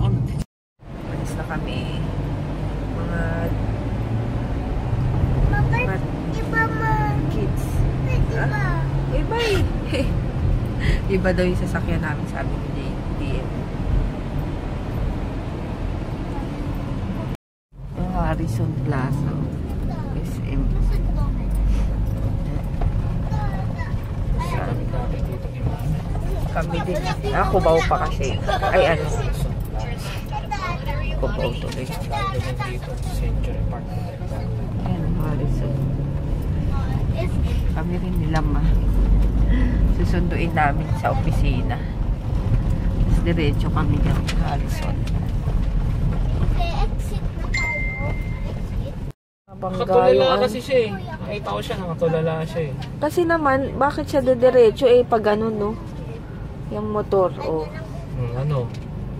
Alis na kami. Mga kids. Iba eh. Iba daw yung sasakyan namin, sabi ni DM. Harrison Plaza. SM. Kami din. Cubao pa kasi. Ay, ano? Cubao tuloy. Century Park. Ayan, Harrison. Kami rin nila susunduin namin sa opisina. Tapos diretso kami ng Harrison. Nakatulala kasi siya eh. Nakita ko siya, nakatulala siya eh. Kasi naman, bakit siya diretso eh pag ganun, no? Yung motor, oh. Ano?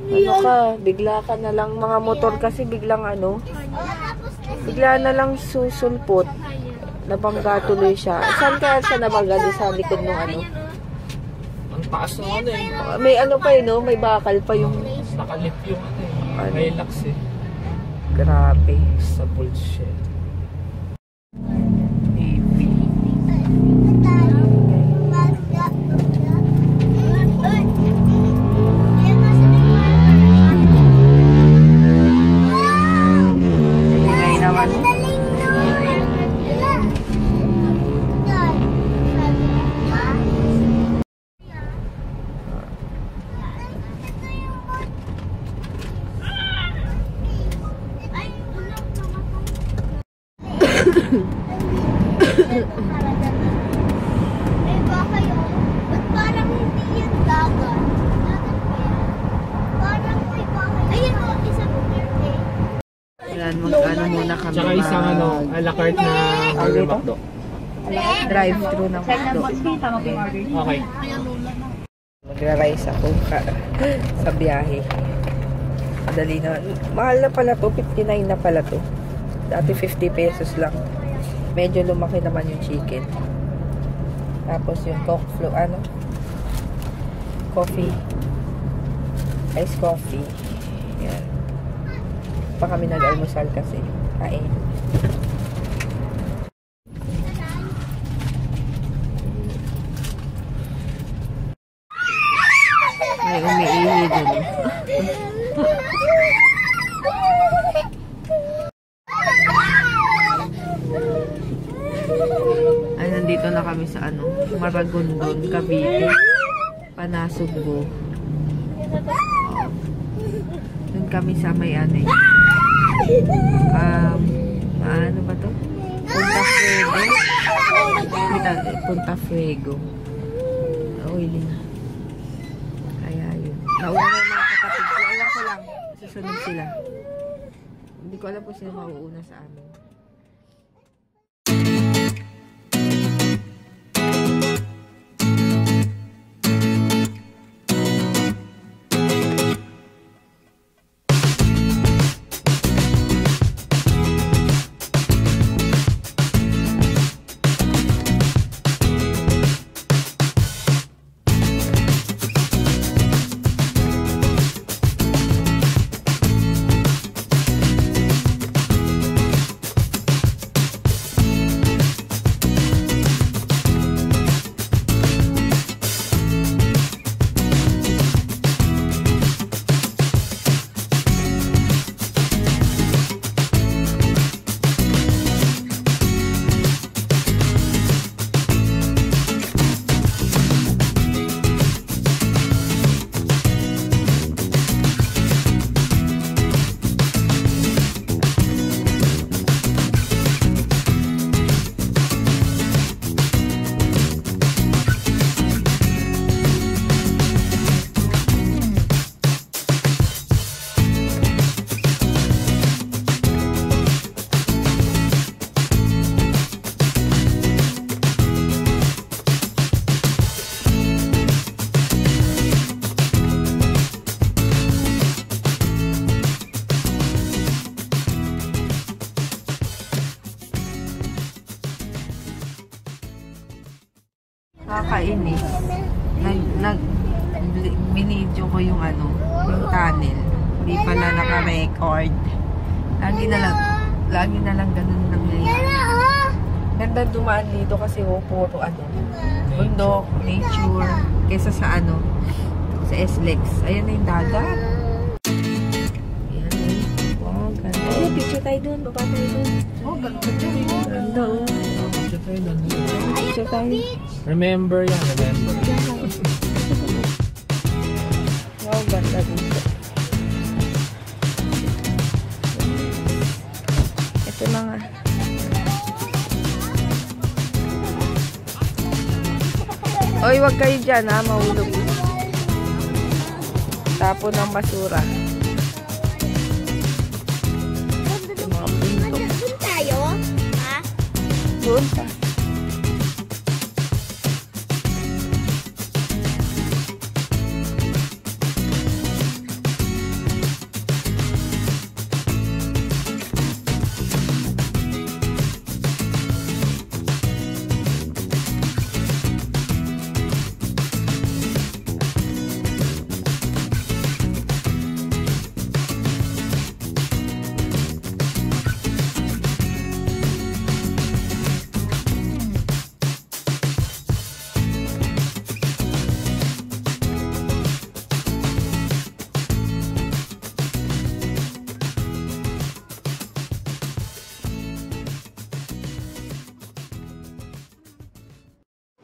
Ano ka, bigla ka na lang, mga motor kasi biglang ano, bigla na lang susulpot. Nabangga tuloy siya. Saan kaya siya nabangga? Sa likod ng ano? Ang taas ng ano eh. May ano pa eh, no? May bakal pa yung... Nakalip yung ano eh. Relax eh. Grabe. Sa bullshit. Magkano muna kami. Tsaka isang ano, a la carte na Burger McDo. Drive-thru ng McDo. Okay. Magra-rice ako sa biyahe. Madali na. Mahal na pala to. 59 na pala to. Dati 50 pesos lang. Medyo lumaki naman yung chicken. Tapos yung Coke flow, ano? Coffee. Ice coffee. Yan. Pa kami nag-almusal kasi. Kain. May umiihi dun. Ay, nandito na kami sa ano, Maragondon, Cavite, Panasugbo. Doon kami sa may ano eh. Ano ba to? Punta Fuego. Punta Fuego. Oily na. Kaya yun. Nauna na mga kapatid ko. Alam ko lang. Susunod sila. Hindi ko alam kung sila mauuna sa amin. Nakakainis. Binidyo ko yung ano, yung tunnel. Hindi pala naka-record. Lagi na lang ganun nangyayari. Ganda dumaan dito kasi puro bundok, nature, kesa sa sa SLEX. Ayan na yung dagat. Ayan eh. Wow, ganda. Ay, picture tayo dun. Baba tayo dun. Oh, ganda. Ganda oh. Picture tayo. Remember yan, remember. Wow, ganda dito. Ito na nga. Oy, wag kayo dyan ha, mahulog. Tapon ng basura. Yung mga pinto. Doon tayo? Ha? Doon pa.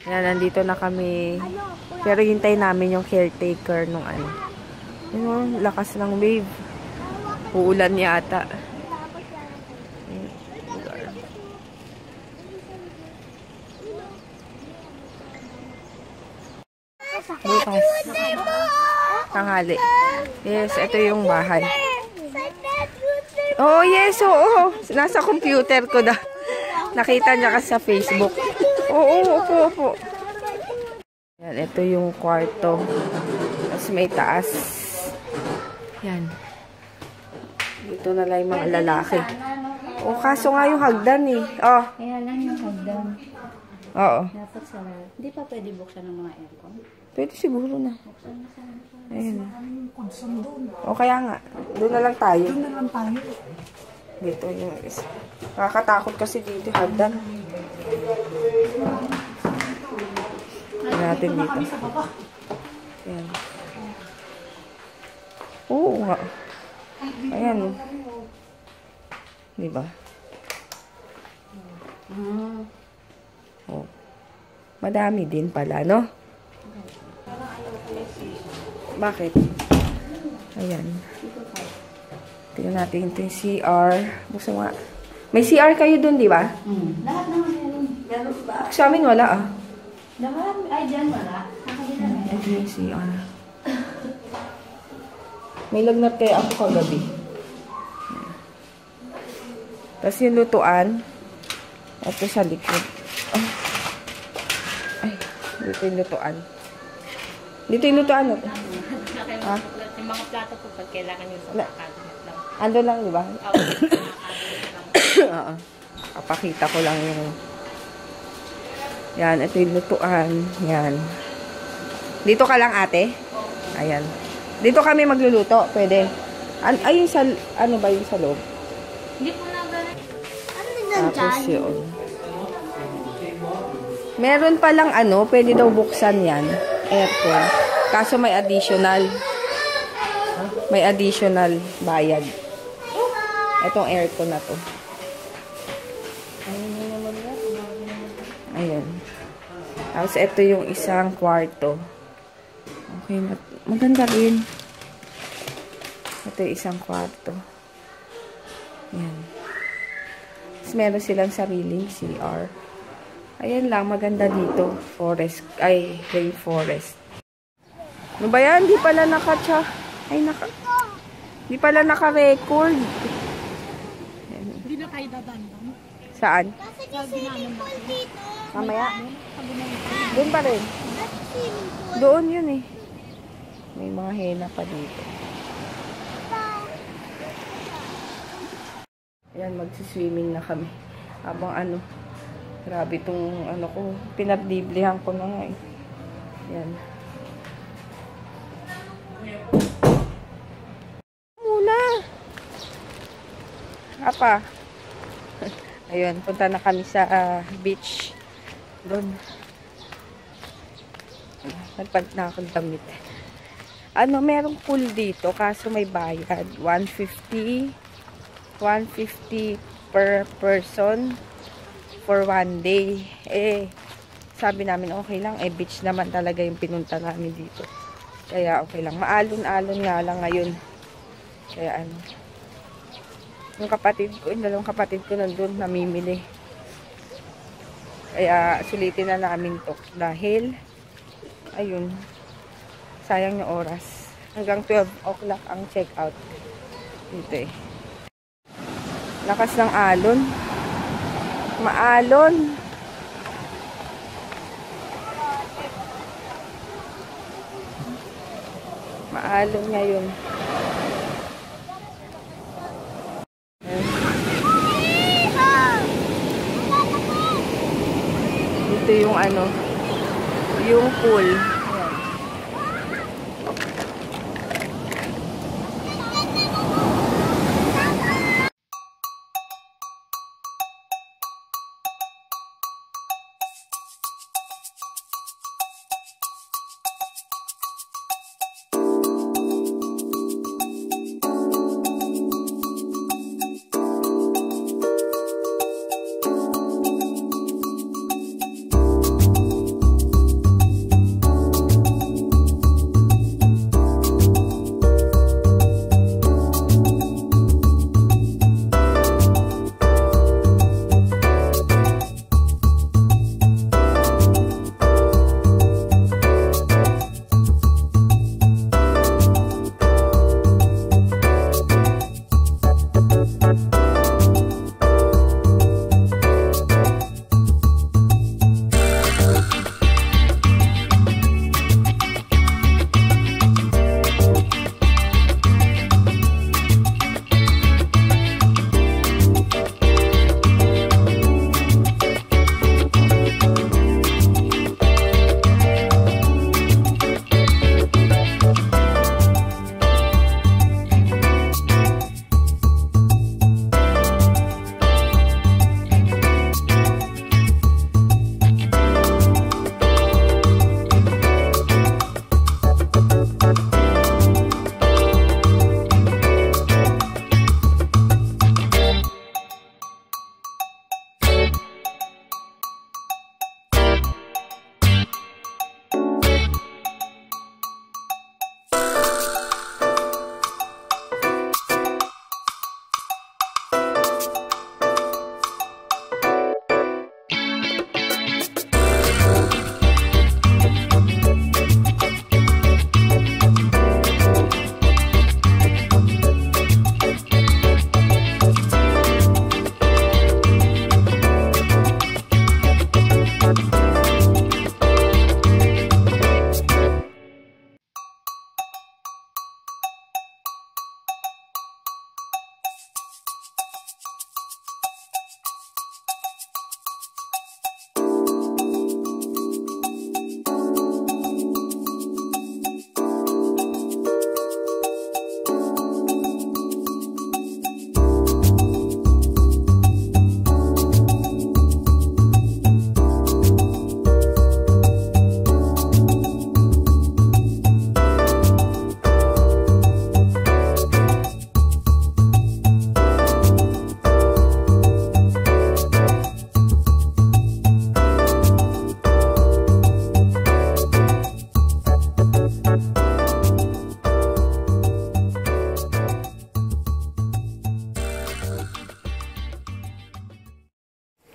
Yan, nandito na kami. Pero hintay namin yung caretaker nung Yung lakas ng wave. Uulan yata. Bukas. Tanghali. Yes, ito yung bahay. Oh, yes, oo. Nasa computer ko na. Nakita niya kasi sa Facebook. Oo, opo. Yan, ito yung kwarto. Tapos may taas. Yan. Dito na lang yung mga lalaki. O, kaso nga yung hagdan eh. Oh. Kaya lang yung hagdan. Oo. Dapat sa... Hindi pa pwede buksan ng mga aircon? Pwede siguro na. Ayun. O, kaya nga. Doon na lang tayo. Dito yung isa. Nakakatakot kasi dito hagdan. Natin dito. Ayan. Oo nga. Ayan. Diba? Oh. Madami din pala, no? Bakit? Ayan. Tingnan natin ito yung CR. Gusto nga. May CR kayo dun, di ba? Lahat naman yan. Meron ba? Sa amin wala ah. Lahat? Ay, dyan wala. Ito yung CR. May lagnat kaya ako kagabi. Tapos yung lutuan. Ito sa likod. Oh. Ay, dito yung lutuan. Dito yung lutuan. Ha? Yung mga plato po pag kailangan nyo sa cabinet lang. Ando lang, di ba? Oo. Kapakita ko lang yung... Yan, ito yung lutuan. Yan. Dito ka lang, ate? Ayan. Dito kami magluluto. Pwede. Ay, yung sa... Ano ba yung sa loob? Hindi po na ganun. Ano nandyan? Tapos yun. Meron palang pwede daw buksan yan. Aircon. Kaso may additional. May additional bayad. Itong aircon na to. Ayan. Tapos ito yung isang kwarto. Okay. Maganda rin. Ito yung isang kwarto. Ayan. Tapos meron silang sariling CR. Ayan lang. Maganda dito. Forest. Ay, rainforest. Ano ba yan? Di pala naka-cha. Ay, di pala naka-record. Hindi na kayo dadandang. Saan? Kasi naman dito. Mamaya? Doon pa rin. Doon yun eh. May mga hena pa dito. Ayan, magsiswimming na kami. Habang grabe itong ko. Pinagdiblihan ko na nga eh. Ayan. Apa. Ayun, punta na kami sa beach. Doon. Nagpant na akong damit. Ano, merong pool dito, kaso may bayad. 150 per person for 1 day. Eh, sabi namin okay lang. Eh, beach naman talaga yung pinunta namin dito. Kaya okay lang. Maalon-alon nga lang ngayon. Kaya ano. Yung kapatid ko, yung dalawang kapatid ko nandun, namimili. Kaya sulitin na namin to. Dahil, ayun, sayang yung oras. Hanggang 12 o'clock ang check-out. Dito eh. Lakas ng alon. Maalon. Maalon ngayon. Ito yung ano, yung pool.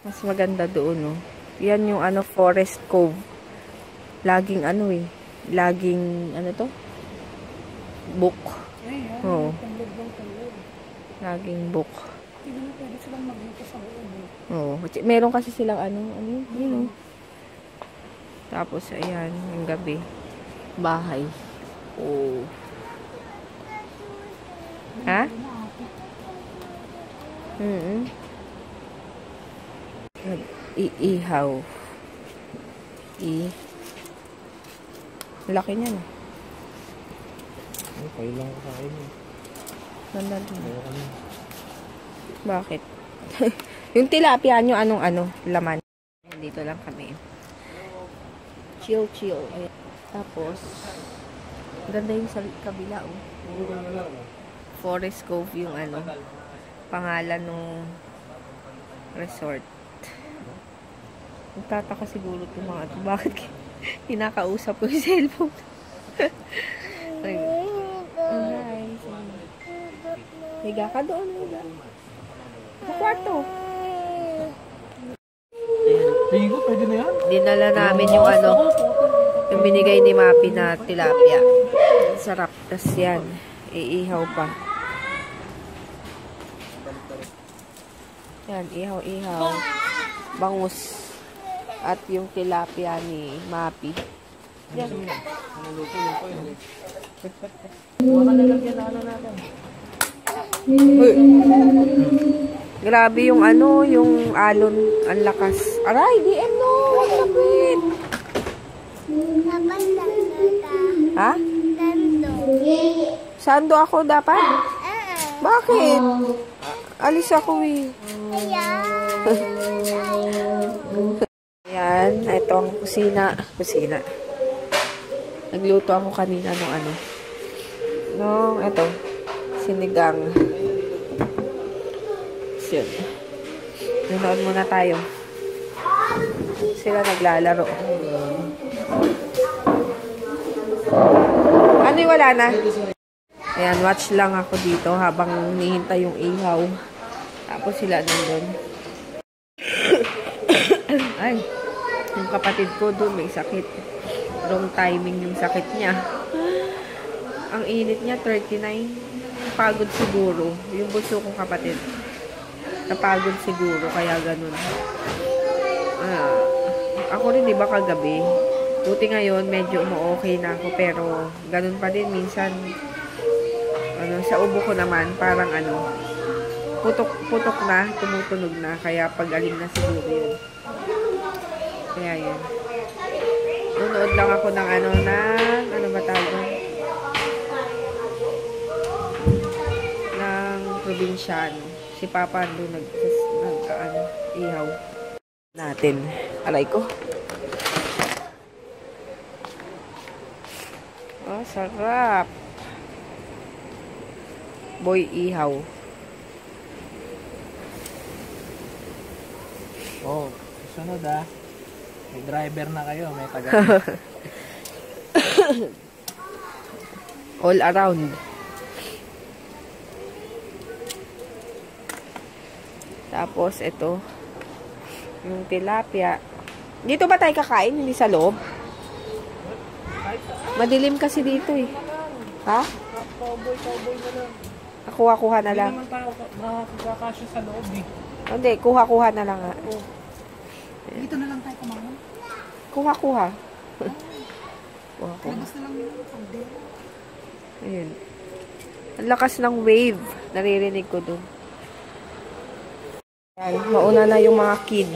Mas maganda doon, no? Yan yung ano, Forest Cove. Laging ano eh. Laging, ano to? Book. Oo. Laging book. Hindi na pwede silang magluto sa loob. Oo. Meron kasi silang ano yun, Tapos, ayan, yung gabi. Bahay. Oo. Ha? Iihaw. Laki niyan. Okay lang kain eh. Nandun. Bakit? Yung tilapia nyo, anong laman? Dito lang kami. Chill. Ayan. Tapos, ganda yung sa kabila, oh. Forest Cove yung pangalan ng resort. Nagtataka siguro itong mga ito. Bakit kinakausap ko yung cellphone? Hi. Higa ka doon. Higa. Sa kwarto. Ligo, pwede na yan. Dinala namin yung yung binigay ni Mapi na tilapia. Sarap. Tas yan. Iihaw pa. Yan. Ihaw. Bangus. At yung tilapia ni Mapi. Yan. Baka nalagyan na natin. Grabe yung yung alon. Ang lakas. Aray, DM no! Lapit! Ha? Sando ako dapat? Bakit? Alis ako eh. Ayan, ito ang kusina. Nagluto ako kanina nung ito, sinigang. Yun. Nanood muna tayo. Sila naglalaro. Wala na? Ayan, watch lang ako dito habang hinihintay yung ihaw. Tapos sila nandun. Ay, yung kapatid ko doon may sakit. Wrong timing yung sakit niya. Ang init niya, 39. Napagod siguro. Yung bunso kong kapatid. Napagod siguro, kaya ganun. Ako rin, di ba, kagabi. Buti ngayon, medyo okay na ako. Pero, ganun pa din. Minsan, sa ubo ko naman, parang putok na, tumutunog na. Kaya pag-aling na siguro yun. Kaya yun. Nunood lang ako ng ano ba tawag? Ng probinsyano. Si Papa doon ihaw natin. Aray ko. Oh, sarap. Boy ihaw. Oh, sunod may driver na kayo, may taga. All around. Tapos, ito. Yung tilapia. Dito ba tayo kakain? Hindi sa loob? Madilim kasi dito eh. Ha? Cowboy na lang. Kuha-kuha na lang. Hindi naman tayo makakasya sa loob eh. Hindi, kuha-kuha na lang nga. Dito na lang tayo kumain. Kuha-kuha. Labas na lang yun. Ayun. Ang lakas ng wave. Naririnig ko dun. Yan, mauna na yung mga kids.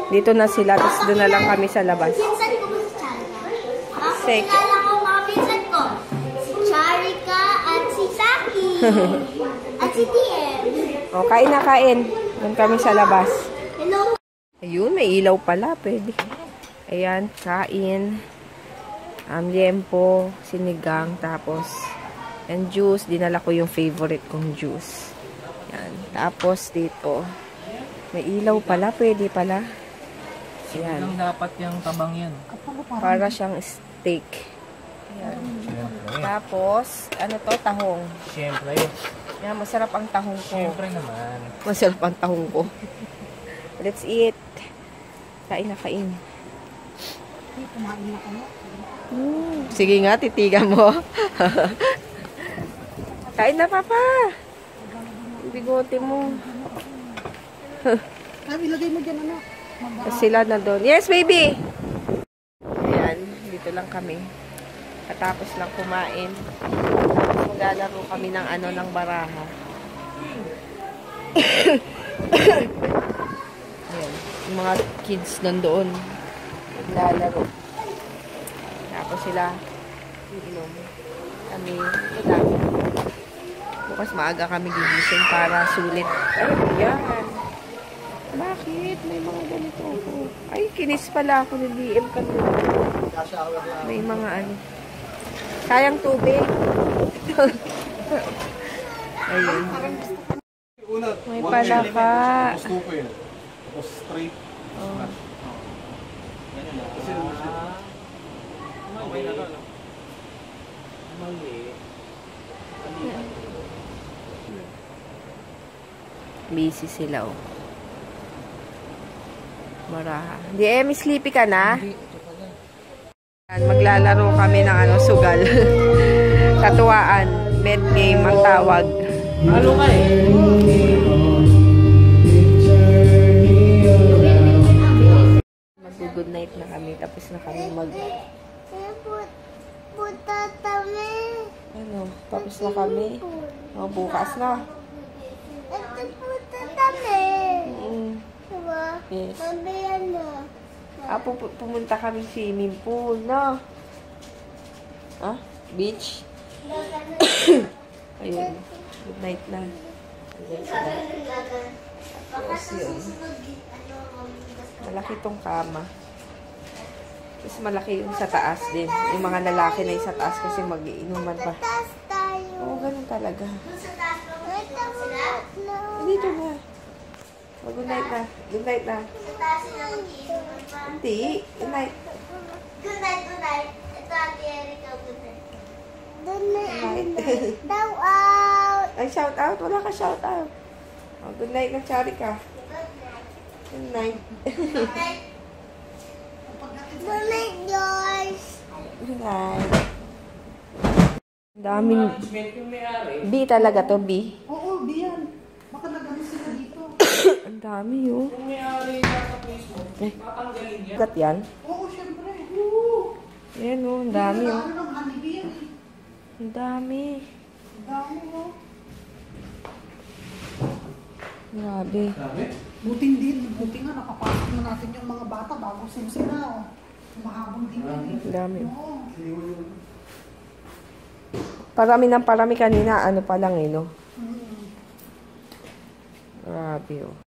Dito na sila, tapos doon na lang kami sa labas. Pinsan ko ba si Charika? Sek. Kilala ko mga pinsan ko. Si Charika at si Saki. At si TM. O, kain na kain. Doon kami sa labas. Hello. Ayun, may ilaw pala. Pwede. Ayan, kain. Liempo, sinigang, tapos and juice. Dinala ko yung favorite kong juice. Yan. Tapos dito, may ilaw pala. Pwede pala. Ayan. Ang dapat yung tabang yan. Para siyang steak. Ayan. Tapos, tahong. Siyempre. Yan, masarap ang tahong ko. Siyempre naman. Masarap ang tahong ko. Let's eat. Kain na kain. Kumain na kayo. Sige nga, titigan mo. Kain na, Papa. Bigote mo. Ilagay mo dyan, anak. Sila na doon. Yes, baby! Ayan, dito lang kami. Katapos lang kumain. Maglalaro kami ng ng baraha. Ayan, yung mga kids nandoon. Maglalaro. Tapos sila iinom. Kami, ito lang. bukas maaga kami gigising para sulit. Ay, yan. Bakit? May mga ganito ako. Ay, kinis pala ako ng DM kanina. May mga ano. Sayang tubig. Ayun. May palaka. Tapos straight. Oh. Okay na doon. Mali. Busy sila, oh. Maraha. Di, Miss Sleepy ka na? Maglalaro kami ng ano, sugal. Katuwaan. Bet game ang tawag. Halo ka eh. Mag-good night na kami. Tapos na kami Punta kami. ano, tapos na kami. Oh, bukas na. Punta kami. Diba? Yes. Sabi ano? Pumunta kami swimming pool, no? Ah? Beach? Ayun. Good night na. Ayan sila. Tapos yun. Malaki tong kama. Tapos malaki yung sa taas din. Yung mga lalaki na yung sa taas kasi mag-iinuman pa. Taas tayo. Oo, ganun talaga. Sa taas sila? Dito na. Oh, good night na. Good night na. Sa taas sila mag-iinuman pa. Hindi. Good night. Good night, good night. Ito, Ate Erika, good night. Good Good night. Daw out. Ay, shout out. Wala ka shout out. Oh, good night na, Charika. Good night. Good night. Good night, George. Good night. Ang daming... Management yung may-ari. B talaga to, B. Oo, diyan. Baka nagano sila dito. Ang dami, oh. Yung may-ari sa Facebook, Eh. tatanggalin yan. Gat yan. Oo, syempre. Ayan, oh. Ang dami, oh. Ano ng honeybee yan eh. Ang dami. Ang dami, oh. Grabe. Buti din. Buti nga nakapasok na natin yung mga bata bago sila, oh. Mahabang din yan eh. Ang dami, oh. Oo. Parami ng parami kanina. Ano pa lang, eh, no? Mm. Grabe, oh.